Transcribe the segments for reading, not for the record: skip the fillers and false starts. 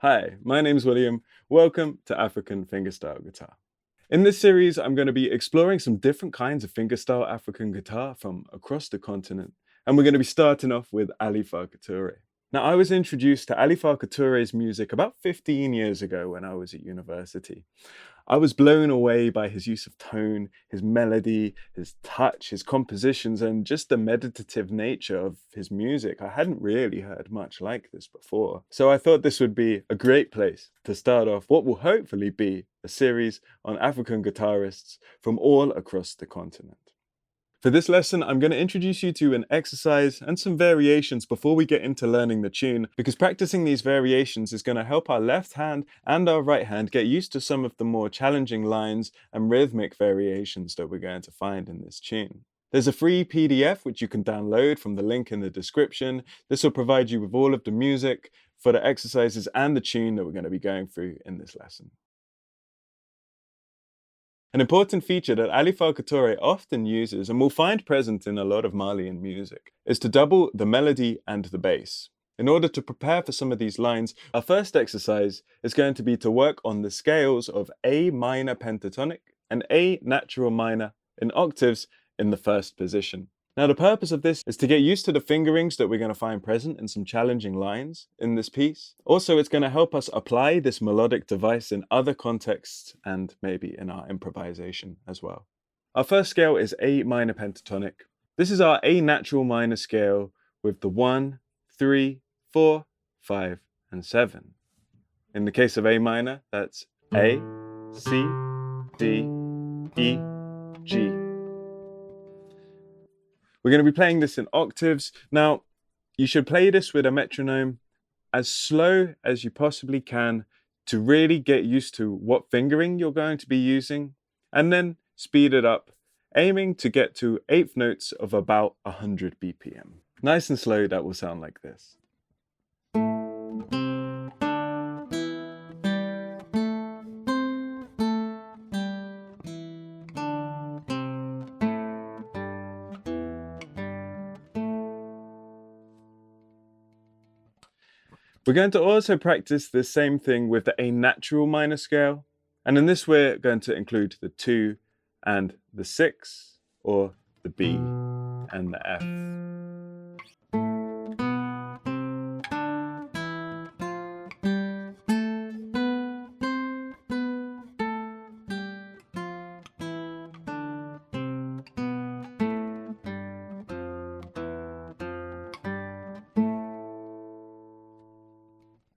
Hi, my name's William. Welcome to African Fingerstyle Guitar. In this series, I'm going to be exploring some different kinds of fingerstyle African guitar from across the continent, and we're going to be starting off with Farka Touré. Now, I was introduced to Farka Touré's music about 15 years ago when I was at university. I was blown away by his use of tone, his melody, his touch, his compositions, and just the meditative nature of his music. I hadn't really heard much like this before. So I thought this would be a great place to start off what will hopefully be a series on African guitarists from all across the continent. For this lesson, I'm going to introduce you to an exercise and some variations before we get into learning the tune, because practicing these variations is going to help our left hand and our right hand get used to some of the more challenging lines and rhythmic variations that we're going to find in this tune. There's a free PDF which you can download from the link in the description. This will provide you with all of the music for the exercises and the tune that we're going to be going through in this lesson. An important feature that Farka Touré often uses, and will find present in a lot of Malian music, is to double the melody and the bass. In order to prepare for some of these lines, our first exercise is going to be to work on the scales of A minor pentatonic and A natural minor in octaves in the first position. Now, the purpose of this is to get used to the fingerings that we're going to find present in some challenging lines in this piece. Also, it's going to help us apply this melodic device in other contexts and maybe in our improvisation as well. Our first scale is A minor pentatonic. This is our A natural minor scale with the 1, 3, 4, 5, and 7. In the case of A minor, that's A, C, D, E, G. We're going to be playing this in octaves. Now, you should play this with a metronome as slow as you possibly can to really get used to what fingering you're going to be using, and then speed it up, aiming to get to eighth notes of about 100 BPM. Nice and slow, that will sound like this. We're going to also practice the same thing with the A natural minor scale. And in this, we're going to include the 2 and the 6, or the B and the F.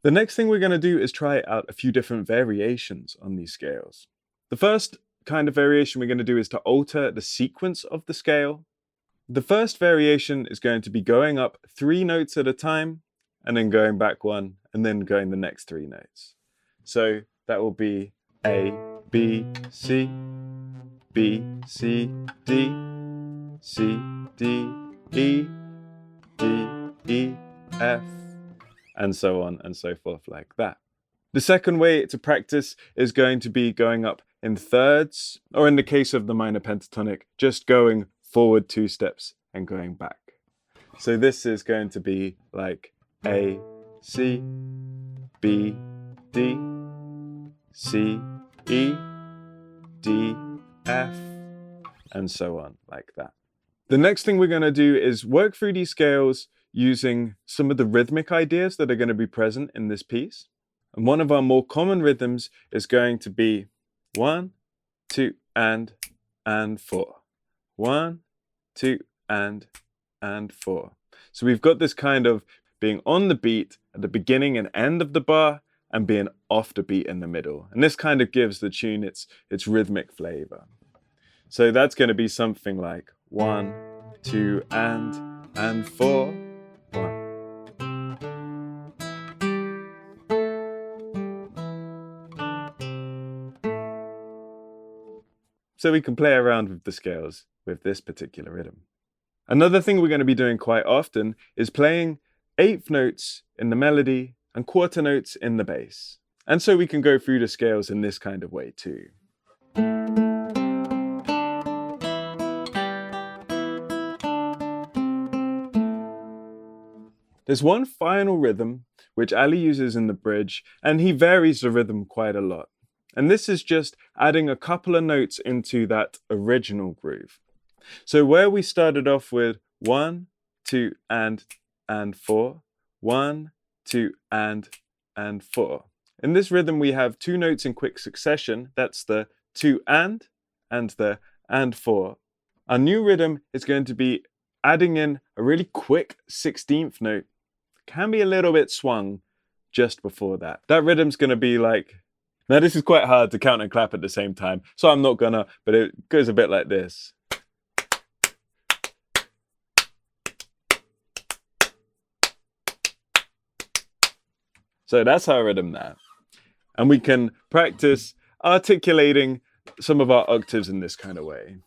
The next thing we're going to do is try out a few different variations on these scales. The first kind of variation we're going to do is to alter the sequence of the scale. The first variation is going to be going up 3 notes at a time, and then going back 1, and then going the next 3 notes. So that will be A, B, C, B, C, D, C, D, E, D, E, F, and so on and so forth like that. The second way to practice is going to be going up in thirds, or in the case of the minor pentatonic, just going forward 2 steps and going back. So this is going to be like A, C, B, D, C, E, D, F, and so on like that. The next thing we're going to do is work through these scales using some of the rhythmic ideas that are going to be present in this piece. And one of our more common rhythms is going to be 1, 2, and 4. 1, 2, and 4. So we've got this kind of being on the beat at the beginning and end of the bar, and being off the beat in the middle. And this kind of gives the tune its rhythmic flavor. So that's going to be something like 1, 2, and 4. 1. So we can play around with the scales with this particular rhythm. Another thing we're going to be doing quite often is playing eighth notes in the melody and quarter notes in the bass. And so we can go through the scales in this kind of way too. There's one final rhythm which Ali uses in the bridge, and he varies the rhythm quite a lot. And this is just adding a couple of notes into that original groove. So where we started off with 1, 2, and 4, 1, 2, and 4. In this rhythm, we have two notes in quick succession. That's the 2 and the and 4. Our new rhythm is going to be adding in a really quick 16th note. Can be a little bit swung just before that. That rhythm's going to be like, now this is quite hard to count and clap at the same time, so I'm not gonna, but it goes a bit like this. So that's our rhythm now. And we can practice articulating some of our octaves in this kind of way.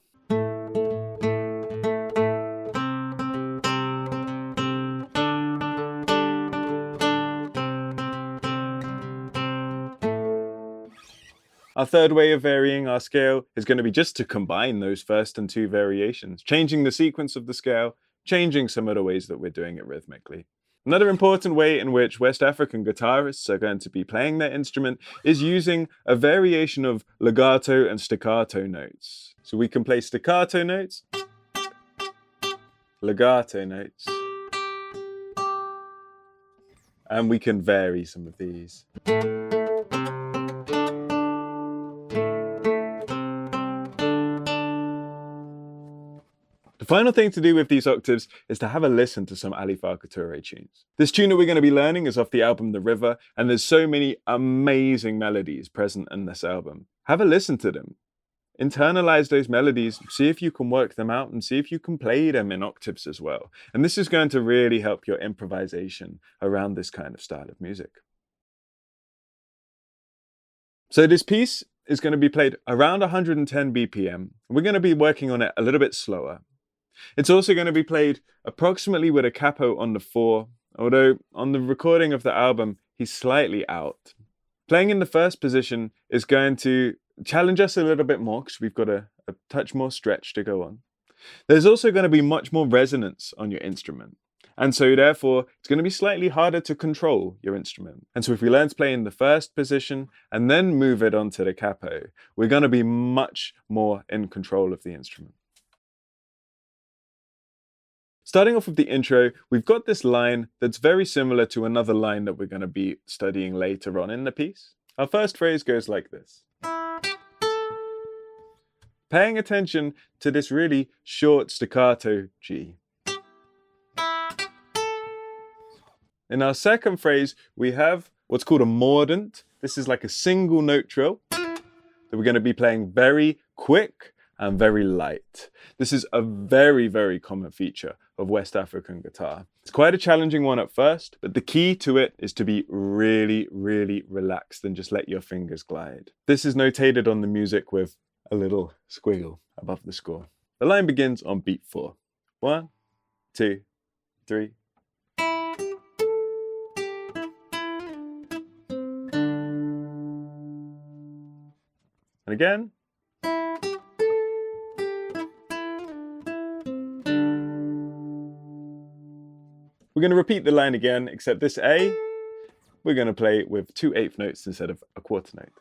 Our third way of varying our scale is going to be just to combine those first and two variations, changing the sequence of the scale, changing some of the ways that we're doing it rhythmically. Another important way in which West African guitarists are going to be playing their instrument is using a variation of legato and staccato notes. So we can play staccato notes, legato notes, and we can vary some of these. The final thing to do with these octaves is to have a listen to some Ali Farka Touré tunes. This tune that we're going to be learning is off the album The River, and there's so many amazing melodies present in this album. Have a listen to them. Internalize those melodies, see if you can work them out, and see if you can play them in octaves as well. And this is going to really help your improvisation around this kind of style of music. So this piece is going to be played around 110 BPM. We're going to be working on it a little bit slower. It's also going to be played approximately with a capo on the 4, although on the recording of the album, he's slightly out. Playing in the first position is going to challenge us a little bit more because we've got a touch more stretch to go on. There's also going to be much more resonance on your instrument. And so therefore, it's going to be slightly harder to control your instrument. And so if we learn to play in the first position and then move it onto the capo, we're going to be much more in control of the instrument. Starting off with the intro, we've got this line that's very similar to another line that we're going to be studying later on in the piece. Our first phrase goes like this. Paying attention to this really short staccato G. In our second phrase, we have what's called a mordant. This is like a single note trill that we're going to be playing very quick and very light. This is a very, very common feature of West African guitar. It's quite a challenging one at first, but the key to it is to be really, really relaxed and just let your fingers glide. This is notated on the music with a little squiggle above the score. The line begins on beat 4. 1, 2, 3. And again. We're going to repeat the line again, except this A, we're going to play with 2/8 notes instead of a quarter note.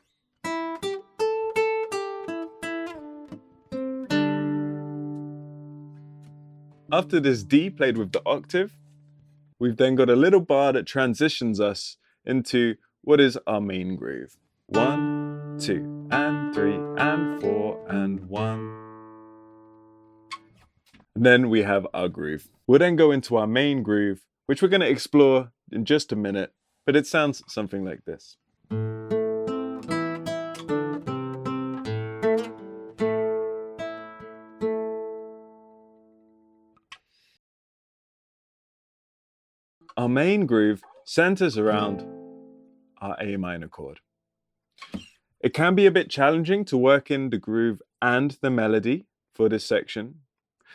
After this D played with the octave, we've then got a little bar that transitions us into what is our main groove. 1, 2, and 3, and 4, and 1. And then we have our groove. We'll then go into our main groove, which we're going to explore in just a minute, but it sounds something like this. Our main groove centers around our A minor chord. It can be a bit challenging to work in the groove and the melody for this section.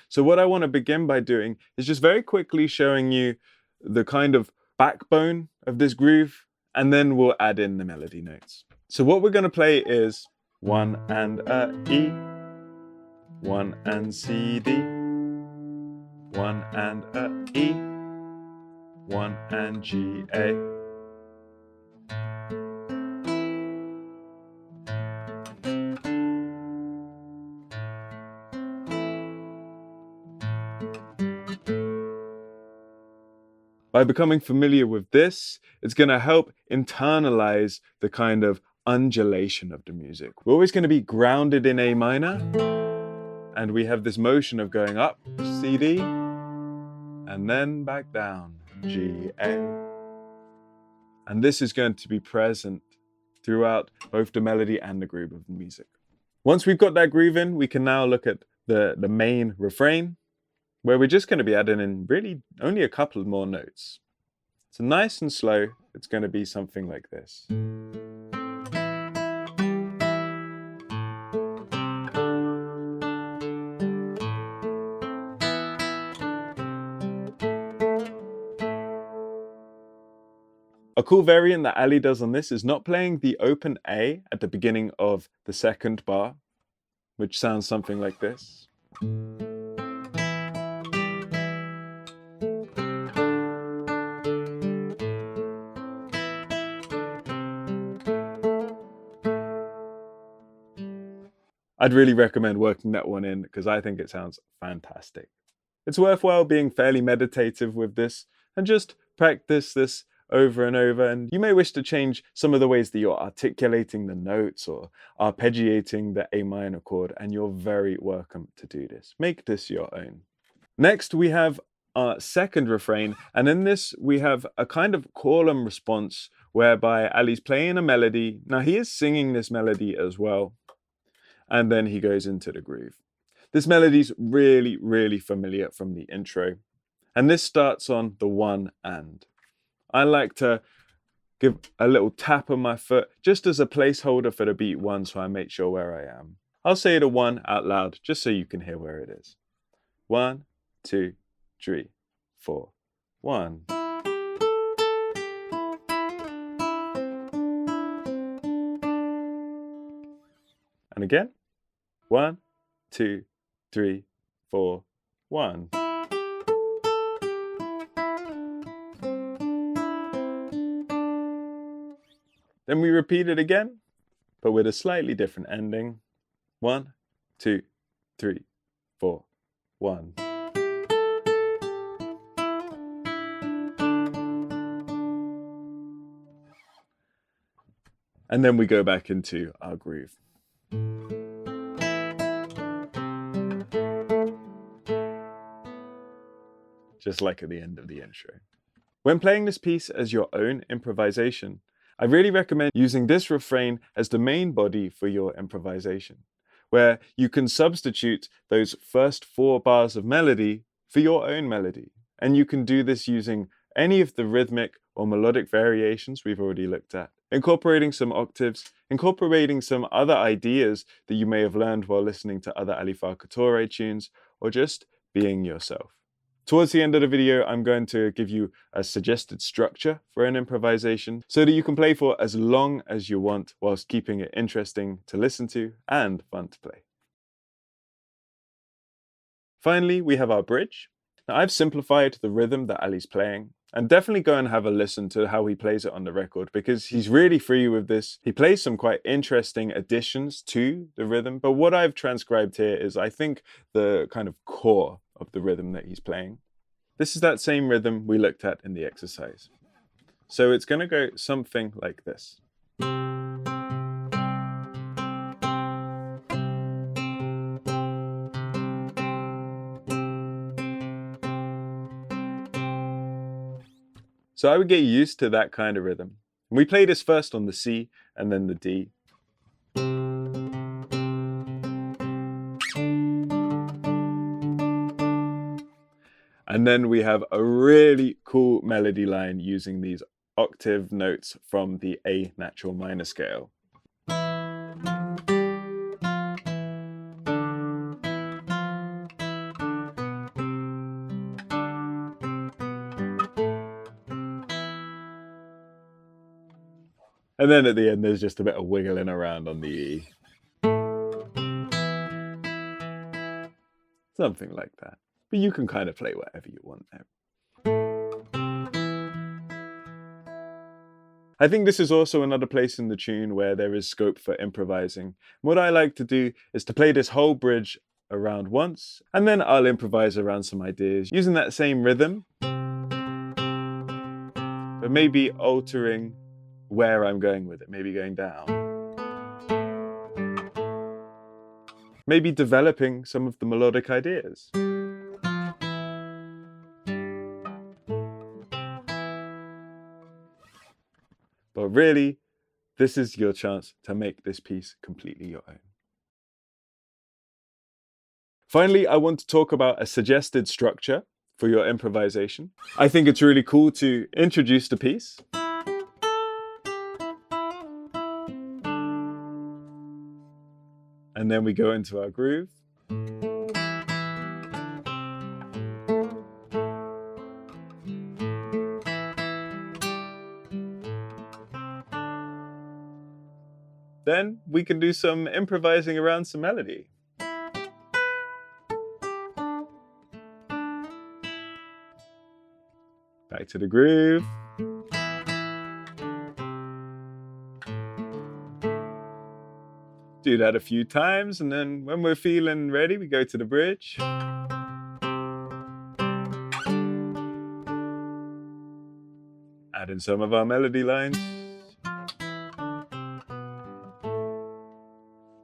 So what I want to begin by doing is just very quickly showing you the kind of backbone of this groove, and then we'll add in the melody notes. So what we're going to play is 1 and a E, 1 and C, D, 1 and a E, 1 and G, A. By becoming familiar with this, it's going to help internalize the kind of undulation of the music. We're always going to be grounded in A minor, and we have this motion of going up, C, D, and then back down, G, A. And this is going to be present throughout both the melody and the groove of the music. Once we've got that groove in, we can now look at the main refrain, where we're just going to be adding in really only a couple more notes. So nice and slow, it's going to be something like this. A cool variant that Ali does on this is not playing the open A at the beginning of the second bar, which sounds something like this. I'd really recommend working that one in because I think it sounds fantastic. It's worthwhile being fairly meditative with this and just practice this over and over, and you may wish to change some of the ways that you're articulating the notes or arpeggiating the A minor chord, and you're very welcome to do this. Make this your own. Next, we have our second refrain, and in this we have a kind of call and response whereby Ali's playing a melody. Now he is singing this melody as well, and then he goes into the groove. This melody's really, really familiar from the intro, and this starts on the 1 and. I like to give a little tap on my foot just as a placeholder for the beat 1 so I make sure where I am. I'll say the 1 out loud just so you can hear where it is. 1, 2, 3, 4, 1. And again. 1, 2, 3, 4, 1. Then we repeat it again, but with a slightly different ending. 1, 2, 3, 4, 1. And then we go back into our groove. Just like at the end of the intro. When playing this piece as your own improvisation, I really recommend using this refrain as the main body for your improvisation, where you can substitute those first 4 bars of melody for your own melody. And you can do this using any of the rhythmic or melodic variations we've already looked at, incorporating some octaves, incorporating some other ideas that you may have learned while listening to other Farka Touré tunes, or just being yourself. Towards the end of the video, I'm going to give you a suggested structure for an improvisation so that you can play for as long as you want whilst keeping it interesting to listen to and fun to play. Finally, we have our bridge. Now, I've simplified the rhythm that Ali's playing, and definitely go and have a listen to how he plays it on the record because he's really free with this. He plays some quite interesting additions to the rhythm, but what I've transcribed here is, I think, the kind of core of the rhythm that he's playing. This is that same rhythm we looked at in the exercise. So it's going to go something like this. So I would get used to that kind of rhythm. We play this first on the C and then the D. And then we have a really cool melody line using these octave notes from the A natural minor scale. And then at the end, there's just a bit of wiggling around on the E. Something like that. But you can kind of play whatever you want there. I think this is also another place in the tune where there is scope for improvising. What I like to do is to play this whole bridge around once, and then I'll improvise around some ideas using that same rhythm, but maybe altering where I'm going with it, maybe going down. Maybe developing some of the melodic ideas. But really, this is your chance to make this piece completely your own. Finally, I want to talk about a suggested structure for your improvisation. I think it's really cool to introduce the piece. And then we go into our groove. Then we can do some improvising around some melody. Back to the groove. Do that a few times, and then when we're feeling ready, we go to the bridge. Add in some of our melody lines.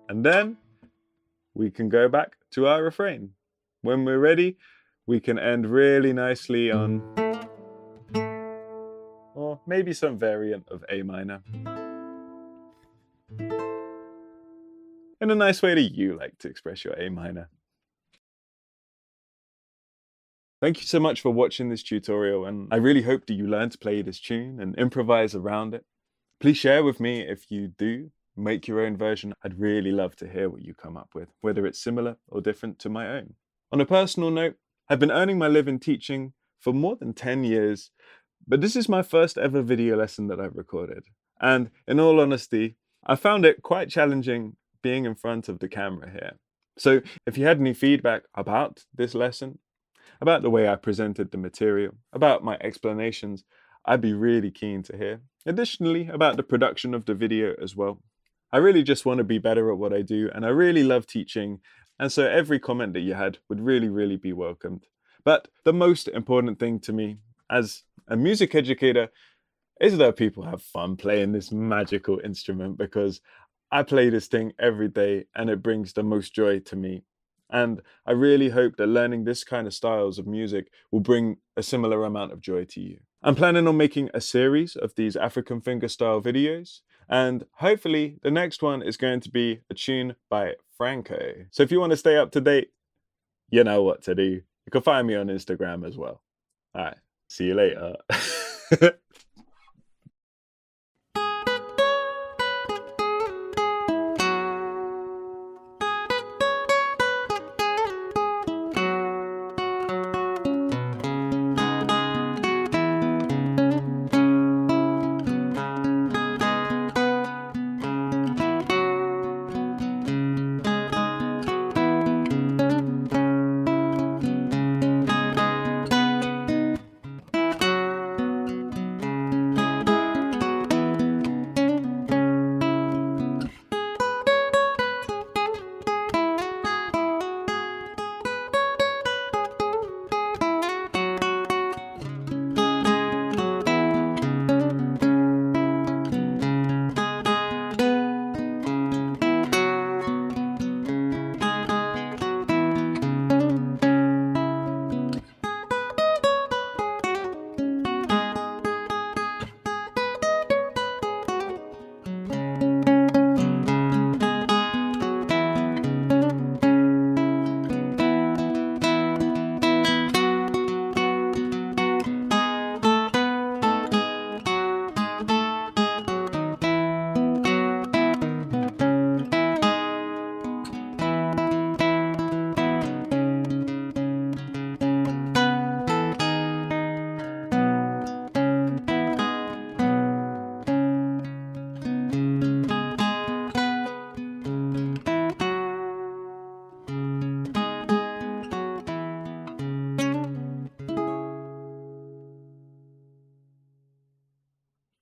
And then we can go back to our refrain. When we're ready, we can end really nicely on, or maybe some variant of A minor. In a nice way that you like to express your A minor. Thank you so much for watching this tutorial, and I really hope that you learn to play this tune and improvise around it. Please share with me if you do make your own version. I'd really love to hear what you come up with, whether it's similar or different to my own. On a personal note, I've been earning my living teaching for more than 10 years, but this is my first ever video lesson that I've recorded. And in all honesty, I found it quite challenging being in front of the camera here. So if you had any feedback about this lesson, about the way I presented the material, about my explanations, I'd be really keen to hear. Additionally, about the production of the video as well. I really just want to be better at what I do, and I really love teaching, and so every comment that you had would really be welcomed. But the most important thing to me as a music educator is that people have fun playing this magical instrument, because I play this thing every day and it brings the most joy to me. And I really hope that learning this kind of styles of music will bring a similar amount of joy to you. I'm planning on making a series of these African fingerstyle videos, and hopefully the next one is going to be a tune by Franco. So if you want to stay up to date, you know what to do. You can find me on Instagram as well. All right, see you later.